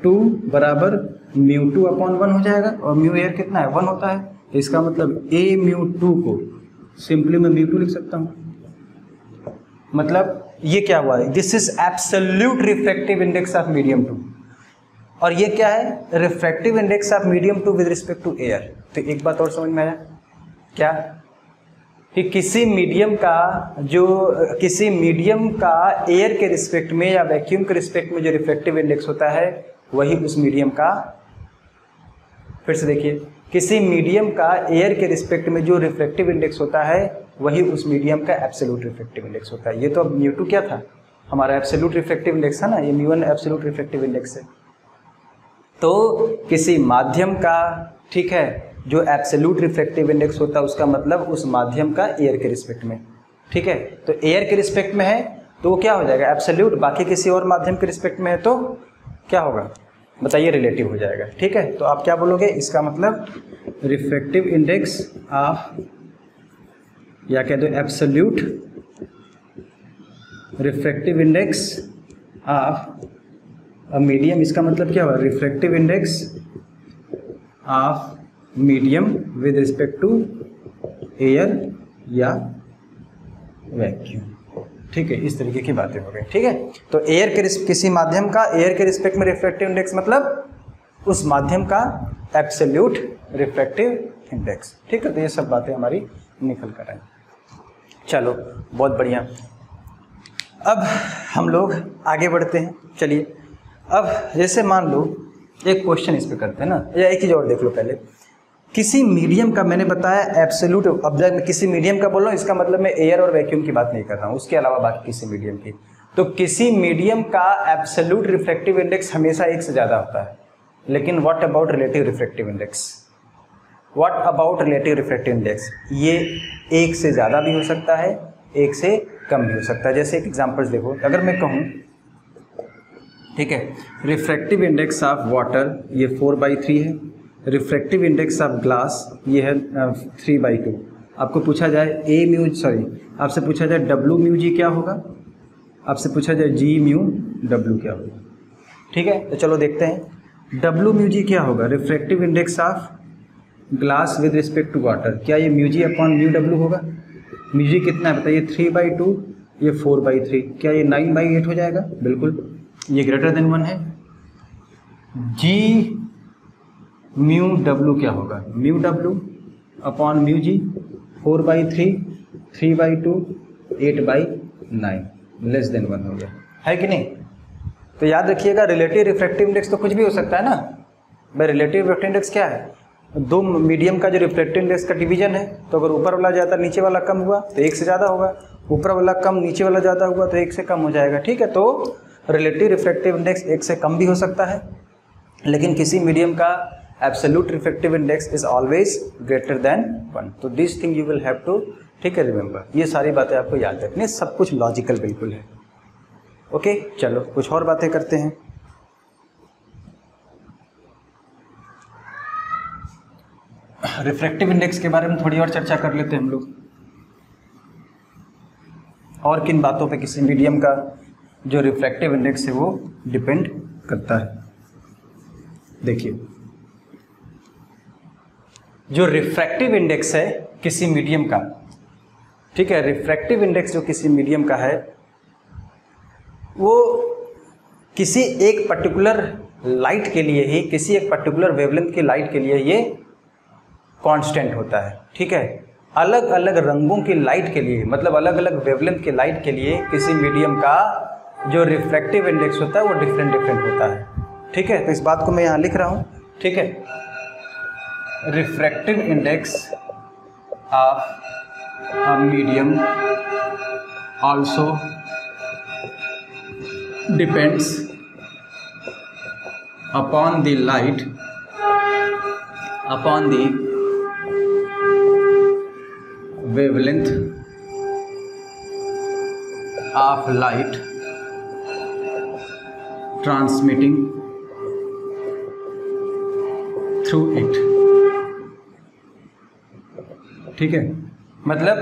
टू बराबर म्यू टू अपॉन 1 हो जाएगा, और म्यू एयर कितना है 1 होता है, तो इसका मतलब ए म्यू टू को सिंपली मैं म्यू टू लिख सकता हूँ। मतलब ये क्या हुआ है, this is absolute refractive index of medium two, और ये क्या है refractive index of medium two with respect to air. तो एक बात और समझ में आया क्या, कि किसी मीडियम का एयर के रिस्पेक्ट में या वैक्यूम के रिस्पेक्ट में जो रिफ्रैक्टिव इंडेक्स होता है वही उस मीडियम का, फिर से देखिए, किसी मीडियम का एयर के रिस्पेक्ट में जो रिफ्रैक्टिव इंडेक्स होता है वही उस मीडियम का एब्सोल्यूट रिफ्रैक्टिव इंडेक्स होता है। ये तो अब म्यू टू क्या था, हमारा एब्सोल्यूट रिफ्रैक्टिव इंडेक्स है ना, ये mu one absolute refractive index है। तो किसी माध्यम का, ठीक है, जो एब्सोल्यूट रिफ्रैक्टिव इंडेक्स होता है उसका मतलब उस माध्यम का एयर के रिस्पेक्ट में, ठीक है। तो एयर के रिस्पेक्ट में है तो वो क्या हो जाएगा एब्सोल्यूट, बाकी किसी और माध्यम के रिस्पेक्ट में है तो क्या होगा बताइए, रिलेटिव हो जाएगा, ठीक है। तो आप क्या बोलोगे, इसका मतलब रिफ्रैक्टिव इंडेक्स ऑफ, या कह दो absolute refractive index of a medium, इसका मतलब क्या हुआ, refractive index of medium with respect to air या वैक्यूम, ठीक है। इस तरीके की बातें हो गई, ठीक है। तो एयर के किसी माध्यम का एयर के रिस्पेक्ट में रिफ्रैक्टिव इंडेक्स मतलब उस माध्यम का एब्सोल्यूट रिफ्रैक्टिव इंडेक्स, ठीक है। तो ये सब बातें हमारी निकल कर आई। चलो बहुत बढ़िया, अब हम लोग आगे बढ़ते हैं। चलिए अब जैसे मान लो एक क्वेश्चन इस पे करते हैं ना, या एक चीज़ और देख लो पहले, किसी मीडियम का मैंने बताया एब्सोल्यूट, अब जब मैं किसी मीडियम का बोल रहा हूँ इसका मतलब मैं एयर और वैक्यूम की बात नहीं कर रहा हूँ, उसके अलावा बाकी किसी मीडियम की। तो किसी मीडियम का एब्सोल्यूट रिफ्रैक्टिव इंडेक्स हमेशा एक से ज़्यादा होता है, लेकिन what about relative refractive index, what about relative refractive index, ये एक से ज़्यादा भी हो सकता है, एक से कम भी हो सकता है। जैसे एक एग्जाम्पल्स देखो, अगर मैं कहूँ, ठीक है, रिफ्रैक्टिव इंडेक्स ऑफ वाटर ये 4/3 है, रिफ्रैक्टिव इंडेक्स ऑफ ग्लास ये है 3/2। आपको पूछा जाए आपसे पूछा जाए डब्ल्यू म्यू जी क्या होगा, आपसे पूछा जाए जी म्यू डब्ल्यू क्या होगा, ठीक है। तो चलो देखते हैं डब्ल्यू म्यू जी क्या होगा, refractive index of glass with respect to water, क्या ये म्यू जी अपॉन म्यू डब्ल्यू होगा। म्यू जी कितना है बताइए, 3/2, ये 4/3, क्या ये 9/8 हो जाएगा, बिल्कुल, ये ग्रेटर देन 1 है। जी म्यू डब्ल्यू क्या होगा, mu W upon mu G, 4/3, 3/2, 8/9, less than 1 हो गया, है कि नहीं। तो याद रखिएगा रिलेटिव रिफ्रैक्टिव इंडेक्स तो कुछ भी हो सकता है ना भाई। रिलेटिव रिफ्रैक्टिव इंडेक्स क्या है, दो मीडियम का जो रिफ्रैक्टिव इंडेक्स का डिवीजन है, तो अगर ऊपर वाला ज़्यादा नीचे वाला कम हुआ तो एक से ज़्यादा होगा, ऊपर वाला कम नीचे वाला ज़्यादा हुआ तो एक से कम हो जाएगा, ठीक है। तो रिलेटिव रिफ्रैक्टिव इंडेक्स एक से कम भी हो सकता है, लेकिन किसी मीडियम का absolute refractive index is always greater than 1। तो this thing you will have to, ठीक है, रिमेंबर, ये सारी बातें आपको याद रखनी, सब कुछ लॉजिकल बिल्कुल है। ओके चलो कुछ और बातें करते हैं। रिफ्रैक्टिव इंडेक्स के बारे में थोड़ी और चर्चा कर लेते हैं हम लोग, और किन बातों पे किसी मीडियम का जो रिफ्रैक्टिव इंडेक्स है वो डिपेंड करता है। देखिए जो रिफ्रैक्टिव इंडेक्स है किसी मीडियम का, ठीक है, रिफ्रैक्टिव इंडेक्स जो किसी मीडियम का है वो किसी एक पर्टिकुलर लाइट के लिए ही, किसी एक पर्टिकुलर वेवलेंथ की लाइट के लिए ये कांस्टेंट होता है, ठीक है। अलग अलग रंगों की लाइट के लिए, मतलब अलग अलग वेवलेंथ की लाइट के लिए किसी मीडियम का जो रिफ्रैक्टिव इंडेक्स होता है वो डिफरेंट होता है, ठीक है। तो इस बात को मैं यहाँ लिख रहा हूँ, ठीक है। Refractive index of a medium also depends upon the light, upon the wavelength of light transmitting through it, ठीक है। मतलब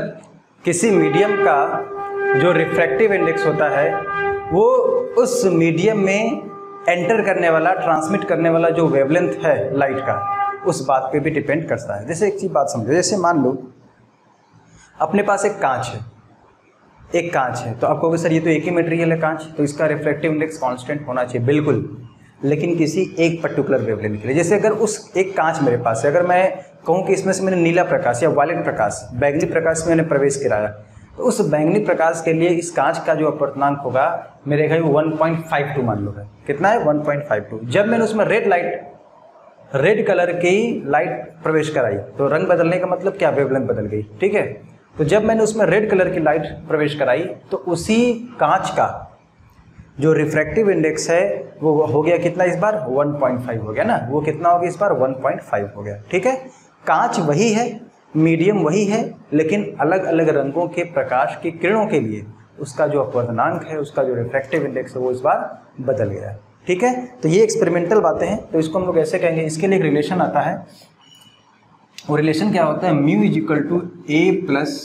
किसी मीडियम का जो रिफ्रैक्टिव इंडेक्स होता है वो उस मीडियम में एंटर करने वाला, ट्रांसमिट करने वाला जो वेवलेंथ है लाइट का, उस बात पे भी डिपेंड करता है। जैसे एक चीज बात समझो, जैसे मान लो अपने पास एक कांच है, एक कांच है, तो आप कहोगे सर ये तो एक ही मटेरियल है कांच, तो इसका रिफ्रैक्टिव इंडेक्स कांस्टेंट होना चाहिए, बिल्कुल, लेकिन किसी एक पर्टिकुलर वेवलेंथ के लिए। जैसे अगर उस एक कांच मेरे पास है, अगर मैं कहूँ कि इसमें से मैंने नीला प्रकाश या वायलेट प्रकाश, बैंगनी प्रकाश में मैंने प्रवेश कराया, तो उस बैंगनी प्रकाश के लिए इस कांच का जो अपवर्तनांक होगा मेरे भाई 1.52 मान लो है, कितना है 1.52। जब मैंने उसमें रेड कलर की लाइट प्रवेश कराई तो रंग बदलने का मतलब क्या, वेवलेंथ बदल गई, ठीक है। तो जब मैंने उसमें रेड कलर की लाइट प्रवेश कराई तो उसी कांच का जो रिफ्रैक्टिव इंडेक्स है वो हो गया कितना इस बार 1.5 हो गया ना, वो कितना हो गया इस बार 1.5 हो गया, ठीक है। कांच वही है, मीडियम वही है, लेकिन अलग अलग रंगों के प्रकाश की किरणों के लिए उसका जो अपवर्तनांक है, उसका जो रिफ्रैक्टिव इंडेक्स है वो इस बार बदल गया, ठीक है। तो ये एक्सपेरिमेंटल बातें हैं, तो इसको हम लोग ऐसे कहेंगे, इसके लिए एक रिलेशन आता है, वो रिलेशन क्या होता है, mu is equal to A plus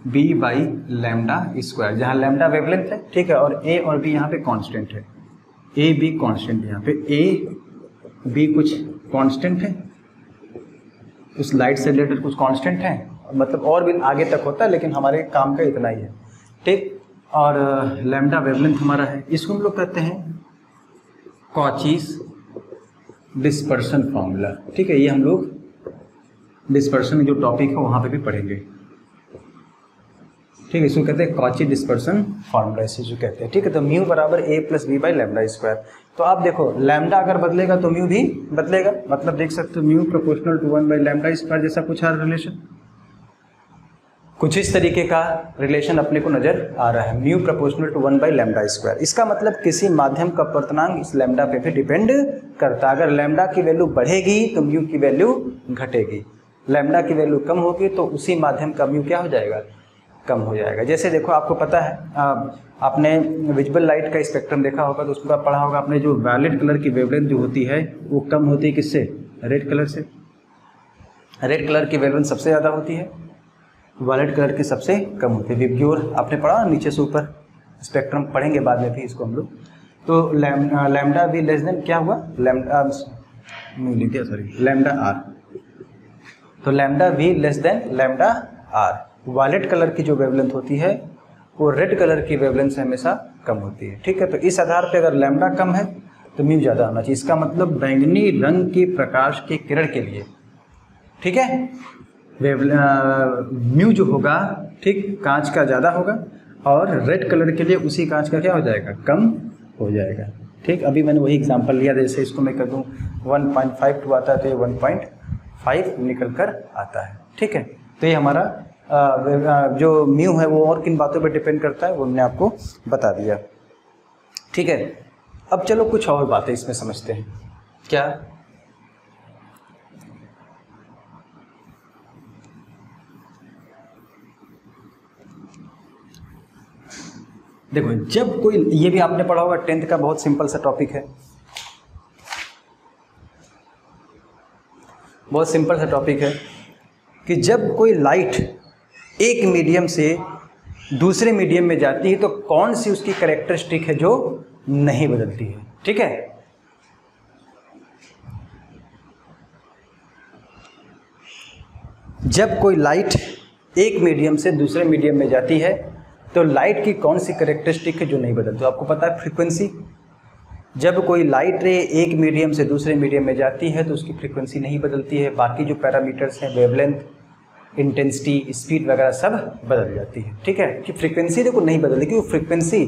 B by lambda square, जहाँ लैम्डा वेवलेंथ है, ठीक है, और ए और बी यहाँ पे कांस्टेंट है, ए बी कांस्टेंट, यहाँ पे ए बी कुछ कांस्टेंट है, उस लाइट से रिलेटेड कुछ कांस्टेंट है, मतलब और भी आगे तक होता है, लेकिन हमारे काम का इतना ही है, ठीक। और लैम्डा वेवलेंथ हमारा है, इसको हम लोग कहते हैं कॉचीज डिस्पर्शन फॉर्मूला, ठीक है। ये हम लोग डिस्पर्शन जो टॉपिक है वहाँ पे भी पढ़ेंगे, ठीक है। इसको कहते हैं कॉची डिस्पर्शन फॉर्मूला, इसे जो कहते हैं, ठीक है। तो म्यू बराबर A plus B by lambda square. तो आप देखो लैम्डा अगर बदलेगा तो म्यू भी बदलेगा, मतलब देख सकते हो mu proportional to 1 by lambda square जैसा कुछ है रिलेशन, कुछ इस तरीके का रिलेशन अपने को नजर आ रहा है, mu proportional to 1 by lambda square. इसका मतलब किसी माध्यम का अपवर्तनांक इस लैम्डा पे भी डिपेंड करता है। अगर लैम्डा की वैल्यू बढ़ेगी तो म्यू की वैल्यू घटेगी, लैम्डा की वैल्यू कम होगी तो उसी माध्यम का म्यू क्या हो जाएगा, कम हो जाएगा। जैसे देखो आपको पता है, आपने विजिबल लाइट का स्पेक्ट्रम देखा होगा तो उसमें पढ़ा होगा आपने, जो वायलेट कलर की वेवलेंथ जो होती है वो कम होती है किससे, रेड कलर से। रेड कलर की वेवलेंथ सबसे ज़्यादा होती है, वायलेट कलर की सबसे कम होती है। विब्ग्योर आपने पढ़ा नीचे से ऊपर, स्पेक्ट्रम पढ़ेंगे बाद में भी इसको हम लोग। तो लैम्डा भी लेस देन क्या हुआ, लैम्डा आर, तो लैम्डा भी less than lambda R. Violet colour की जो वेवलेंथ होती है वो रेड कलर की वेवलेंथ से हमेशा कम होती है, ठीक है। तो इस आधार पे अगर लैम्डा कम है तो म्यू ज़्यादा होना चाहिए। इसका मतलब बैंगनी रंग की प्रकाश की किरण के लिए, ठीक है, म्यू जो होगा, ठीक, कांच का ज़्यादा होगा, और रेड कलर के लिए उसी कांच का क्या हो जाएगा, कम हो जाएगा, ठीक। अभी मैंने वही एग्जांपल लिया, जैसे इसको मैं कर दूँ 1.52 आता है तो ये 1.5 निकल कर आता है, ठीक है। तो ये हमारा जो म्यू है वो और किन बातों पर डिपेंड करता है वो हमने आपको बता दिया, ठीक है। अब चलो कुछ और बातें इसमें समझते हैं। क्या, देखो जब कोई, ये भी आपने पढ़ा होगा 10th का, बहुत सिंपल सा टॉपिक है, बहुत सिंपल सा टॉपिक है कि जब कोई लाइट एक मीडियम से दूसरे मीडियम में जाती है तो कौन सी उसकी कैरेक्टरिस्टिक है जो नहीं बदलती है, ठीक है। जब कोई लाइट एक मीडियम से दूसरे मीडियम में जाती है तो लाइट की कौन सी कैरेक्टरिस्टिक है जो नहीं बदलती, तो आपको पता है फ्रीक्वेंसी। जब कोई लाइट रे एक मीडियम से दूसरे मीडियम में जाती है तो उसकी फ्रीक्वेंसी नहीं बदलती है, बाकी जो पैरामीटर्स हैं, वेवलेंथ, इंटेंसिटी, स्पीड वगैरह सब बदल जाती है, ठीक है। कि फ्रीक्वेंसी देखो नहीं बदलती, क्योंकि फ्रीक्वेंसी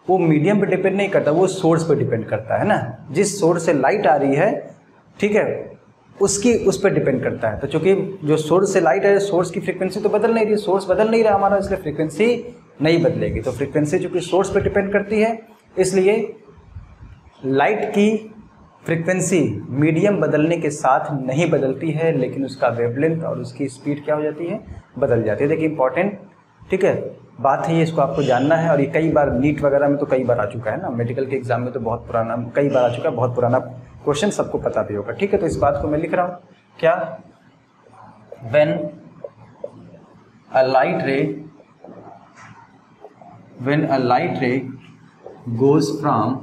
वो मीडियम पे डिपेंड नहीं करता, वो सोर्स पे डिपेंड करता है ना, जिस सोर्स से लाइट आ रही है, ठीक है, उसकी उस पर डिपेंड करता है। तो चूंकि जो सोर्स से लाइट है, सोर्स की फ्रीक्वेंसी तो बदल नहीं रही, सोर्स बदल नहीं रहा हमारा, इसलिए फ्रीक्वेंसी नहीं बदलेगी। तो फ्रीक्वेंसी चूंकि सोर्स पे डिपेंड करती है, इसलिए लाइट की फ्रीक्वेंसी मीडियम बदलने के साथ नहीं बदलती है, लेकिन उसका वेवलेंथ और उसकी स्पीड क्या हो जाती है, बदल जाती है। देखिए इंपॉर्टेंट, ठीक है, बात है ये, इसको आपको जानना है। और ये कई बार नीट वगैरह में तो कई बार आ चुका है ना, मेडिकल के एग्जाम में तो बहुत पुराना, कई बार आ चुका है, बहुत पुराना क्वेश्चन, सबको पता भी होगा, ठीक है। तो इस बात को मैं लिख रहा हूँ, क्या, व्हेन अ लाइट रे goes from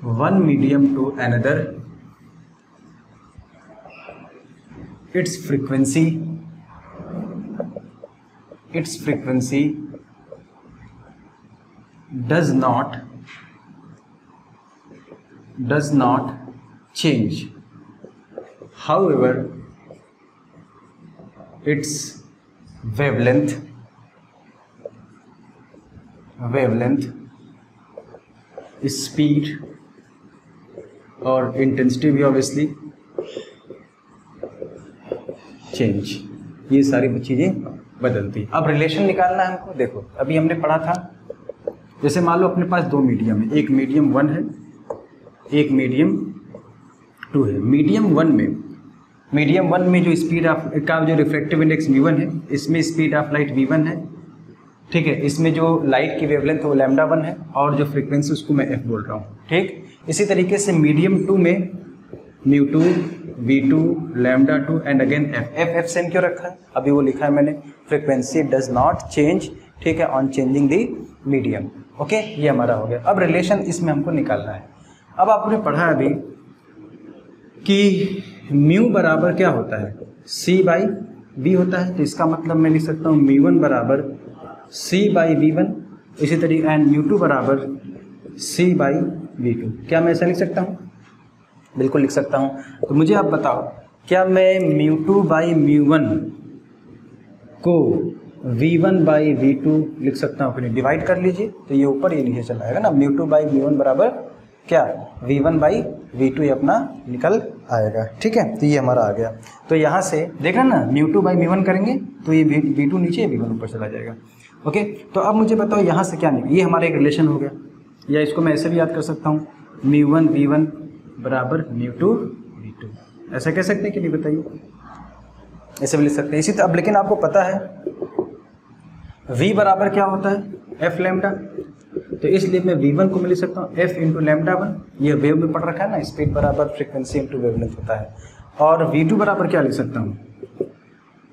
one medium to another, its frequency does not change. However, its wavelength, speed और इंटेंसिटी भी ऑब्वियसली चेंज, ये सारी चीज़ें बदलती। अब रिलेशन निकालना है हमको। देखो अभी हमने पढ़ा था, जैसे मान लो अपने पास दो मीडियम है, एक मीडियम 1 है, एक मीडियम 2 है। मीडियम 1 में जो स्पीड ऑफ का जो रिफ्लेक्टिव इंडेक्स v1 है, इसमें स्पीड ऑफ लाइट v1 है, ठीक है। इसमें जो लाइट की वेवलेंथ है वो λ1 है, और जो फ्रीक्वेंसी उसको मैं f बोल रहा हूँ, ठीक। इसी तरीके से मीडियम 2 में μ2, v2, λ2 and again f same क्यों रखा है? अभी वो लिखा है मैंने, फ्रीक्वेंसी डज नॉट चेंज, ठीक है, on changing the medium. Okay, ये हमारा हो गया। अब रिलेशन इसमें हमको निकालना है। अब आपने पढ़ा अभी कि म्यू बराबर क्या होता है? c/v होता है। तो इसका मतलब मैं लिख सकता हूँ μ1 बराबर c/v1, इसी तरीके एंड μ2 बराबर c/v2। क्या मैं ऐसा लिख सकता हूँ? बिल्कुल लिख सकता हूँ। तो मुझे आप बताओ, क्या मैं μ2/μ1 को v1/v2 लिख सकता हूँ? फिर डिवाइड कर लीजिए तो ये ऊपर ये नीचे चला आएगा ना। μ2/μ1 बराबर क्या? v1/v2 ये अपना निकल आएगा, ठीक है। तो ये हमारा आ गया। तो यहाँ से देखना ना, μ2/μ1 करेंगे तो ये v2 नीचे, v1 ऊपर चला जाएगा। ओके, तो अब मुझे बताओ यहाँ से क्या निकले। ये हमारा एक रिलेशन हो गया, या इसको मैं ऐसे भी याद कर सकता हूँ, μ1/v1 बराबर μ2/v2। ऐसा कह सकते हैं कि नहीं बताइए? ऐसे भी लिख सकते हैं। इसी अब लेकिन आपको पता है v बराबर क्या होता है? f lambda. तो इसलिए मैं v1 को मैं लिख सकता हूँ f इंटू λ1। ये वेव में पढ़ रखा है ना, स्पीड बराबर फ्रीक्वेंसी इंटू वेवलेंथ होता है। और v2 बराबर क्या लिख सकता हूँ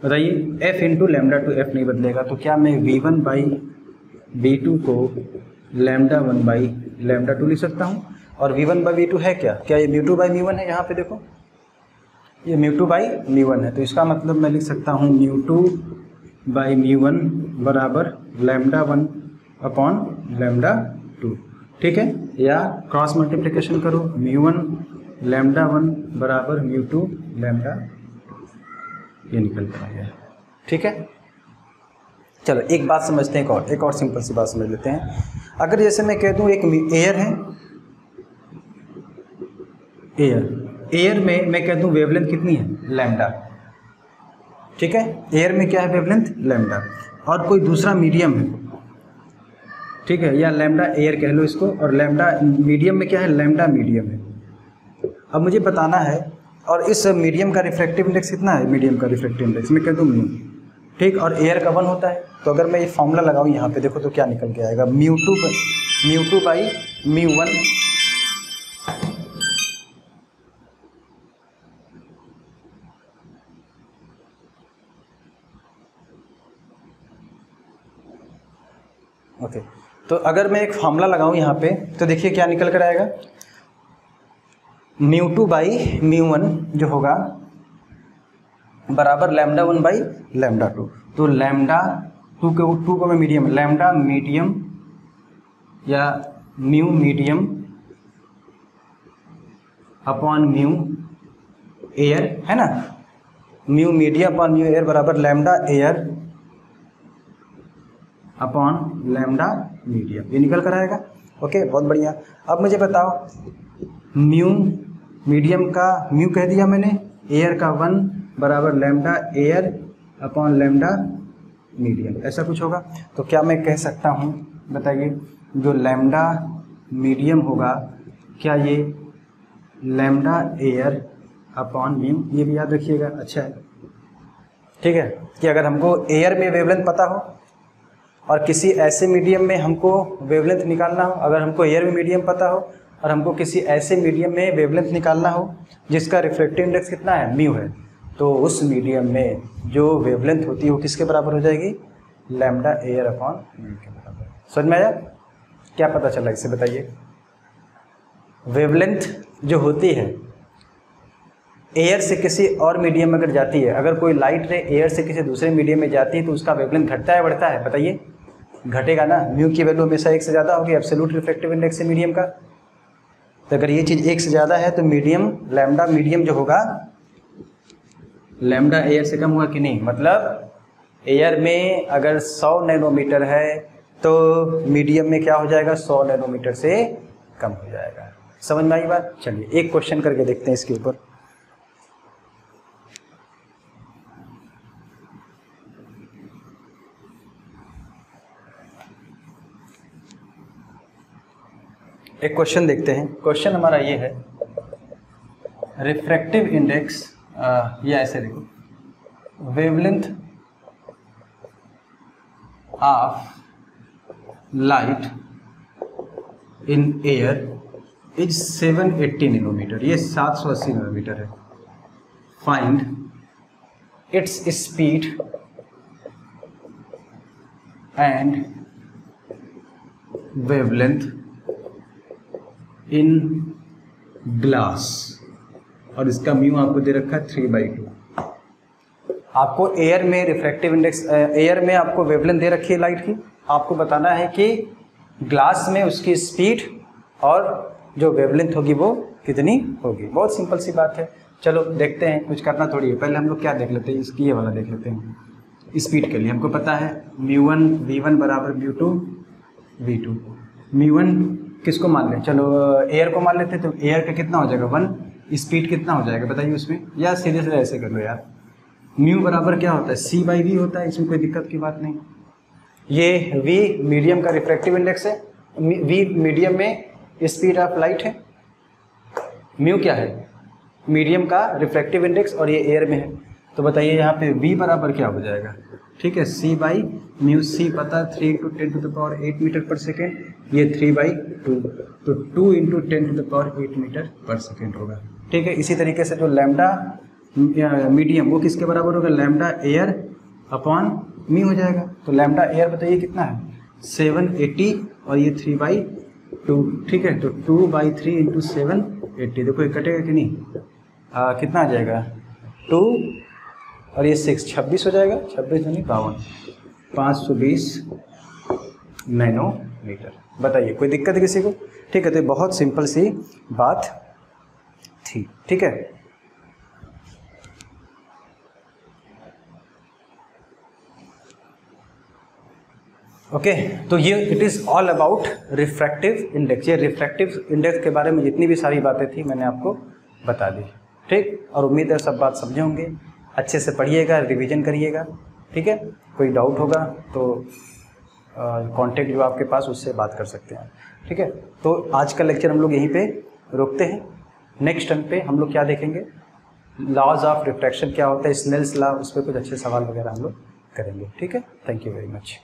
बताइए? f इंटू λ2, f नहीं बदलेगा। तो क्या मैं v1/v2 को λ1/λ2 लिख सकता हूँ? और v1/v2 है क्या? क्या ये μ2/μ1 है? यहाँ पे देखो, ये μ2/μ1 है। तो इसका मतलब मैं लिख सकता हूँ μ2/μ1 बराबर λ1/λ2, ठीक है। या क्रॉस मल्टीप्लिकेशन करो, μ1 λ1 बराबर μ2 λ2, ये निकल कर आ गया, ठीक है। चलो एक बात समझते हैं, एक और सिंपल सी बात समझ लेते हैं। अगर जैसे मैं कह दूँ एक एयर है, एयर में मैं कह दूँ वेवलेंथ कितनी है? लैम्डा, ठीक है। एयर में क्या है? Wavelength lambda. और कोई दूसरा मीडियम है, ठीक है, या लैम्डा एयर कह लो इसको, और लैम्डा मीडियम में क्या है? लैम्डा मीडियम है। अब मुझे बताना है, और इस मीडियम का रिफ्रैक्टिव इंडेक्स कितना है? मीडियम का रिफ्रैक्टिव इंडेक्स मैं कह दूँ म्यू, ठीक। और एयर का 1 होता है। तो अगर मैं ये फॉर्मूला लगाऊँ यहाँ पे, देखो तो क्या निकल के आएगा? μ2/μ1 ओके। तो अगर मैं एक फॉर्मूला लगाऊं यहाँ पे, तो देखिए क्या निकल कर आएगा? μ2/μ1 जो होगा बराबर λ1/λ2। तो λ2 को मैं मीडियम, लैम्डा मीडियम या mu medium upon mu air, है ना। Mu medium upon mu air बराबर lambda air upon lambda medium, ये निकल कर आएगा। ओके, बहुत बढ़िया। अब मुझे बताओ, म्यू मीडियम का म्यू कह दिया मैंने, एयर का 1 बराबर lambda air upon lambda medium, ऐसा कुछ होगा। तो क्या मैं कह सकता हूँ बताइए, जो लैम्डा मीडियम होगा, क्या ये लैम्डा एयर अपॉन म्यू, ये भी याद रखिएगा, अच्छा है, ठीक है। कि अगर हमको एयर में वेवलेंथ पता हो और किसी ऐसे मीडियम में हमको वेवलेंथ निकालना हो, अगर हमको एयर में मीडियम पता हो और हमको किसी ऐसे मीडियम में वेवलेंथ निकालना हो जिसका रिफ्रैक्टिव इंडेक्स कितना है? म्यू है, तो उस मीडियम में जो वेवलेंथ होती है वो किसके बराबर हो जाएगी? लैम्डा एयर अपॉन म्यू के बराबर। समझ में आया? क्या पता चला इससे बताइए? वेवलेंथ जो होती है एयर से किसी और मीडियम में अगर जाती है, अगर कोई लाइट रे एयर से किसी दूसरे मीडियम में जाती है तो उसका वेवलेंथ घटता है बढ़ता है? बताइए, घटेगा ना। म्यू की वैल्यू हमेशा 1 से ज़्यादा होगी एब्सोल्यूट रिफ्रैक्टिव इंडेक्स है मीडियम का। तो अगर ये चीज़ 1 से ज़्यादा है तो मीडियम लैम्डा मीडियम जो होगा लैम्डा एयर से कम हुआ कि नहीं? मतलब एयर में अगर 100 नैनोमीटर है तो मीडियम में क्या हो जाएगा? 100 नैनोमीटर से कम हो जाएगा। समझ में आई बात? चलिए एक क्वेश्चन करके देखते हैं इसके ऊपर। एक क्वेश्चन देखते हैं। क्वेश्चन हमारा ये है, रिफ्रैक्टिव इंडेक्स या ऐसे देखो, wavelength of light in air is 780 nanometre, ये 780 नैनोमीटर है। Find its speed and wavelength in glass, और इसका म्यू आपको दे रखा है 3/2। आपको एयर में रिफ्रैक्टिव इंडेक्स, एयर में आपको वेवलेंथ दे रखी है लाइट की, आपको बताना है कि ग्लास में उसकी स्पीड और जो वेवलेंथ होगी वो कितनी होगी। बहुत सिंपल सी बात है। चलो देखते हैं, कुछ करना थोड़ी है। पहले हम लोग क्या देख लेते हैं, इसकी ये वाला देख लेते हैं। स्पीड के लिए हमको पता है μ1 v1 बराबर μ2 v2। μ1 किसको मान लें? चलो एयर को मान लेते हैं। तो एयर का कितना हो जाएगा 1, स्पीड कितना हो जाएगा बताइए उसमें, या सीधे से ऐसे कर लो यार। म्यू बराबर क्या होता है? c/v होता है, इसमें कोई दिक्कत की बात नहीं। ये v मीडियम का रिफ्रैक्टिव इंडेक्स है, v मीडियम में स्पीड ऑफ लाइट है, म्यू क्या है? मीडियम का रिफ्रैक्टिव इंडेक्स, और ये एयर में है। तो बताइए यहाँ पे v बराबर क्या हो जाएगा? ठीक है, c/μ, c पता 3 × 10⁸ मीटर पर सेकेंड, ये 3/2, तो 2 × 10⁸ मीटर पर सेकेंड होगा। ठीक है, इसी तरीके से जो लैम्डा मीडियम वो किसके बराबर होगा? लैम्डा एयर अपॉन म्यू हो जाएगा। तो लैम्डा एयर बताइए कितना है? 780, और ये 3/2। ठीक है, तो 2/3 × 780, देखो ये कटेगा कि नहीं? कितना आ जाएगा? 2 और ये 6, 26 हो जाएगा। 26 नहीं 52, 520 नैनोमीटर। बताइए कोई दिक्कत है किसी को? ठीक है, तो बहुत सिंपल सी बात थी। ठीक है, ओके तो ये it is all about refractive index. ये रिफ्रैक्टिव इंडेक्स के बारे में जितनी भी सारी बातें थी मैंने आपको बता दी। ठीक, और उम्मीद है सब बात समझे होंगे। अच्छे से पढ़िएगा, रिवीजन करिएगा। ठीक है, कोई डाउट होगा तो कांटेक्ट जो आपके पास उससे बात कर सकते हैं। ठीक है, तो आज का लेक्चर हम लोग यहीं पे रोकते हैं। नेक्स्ट टर्म पे हम लोग क्या देखेंगे? लॉज ऑफ रिफ्रैक्शन क्या होता है, स्नेल्स लॉ, उस पर कुछ अच्छे सवाल वगैरह हम लोग करेंगे। ठीक है, थैंक यू वेरी मच।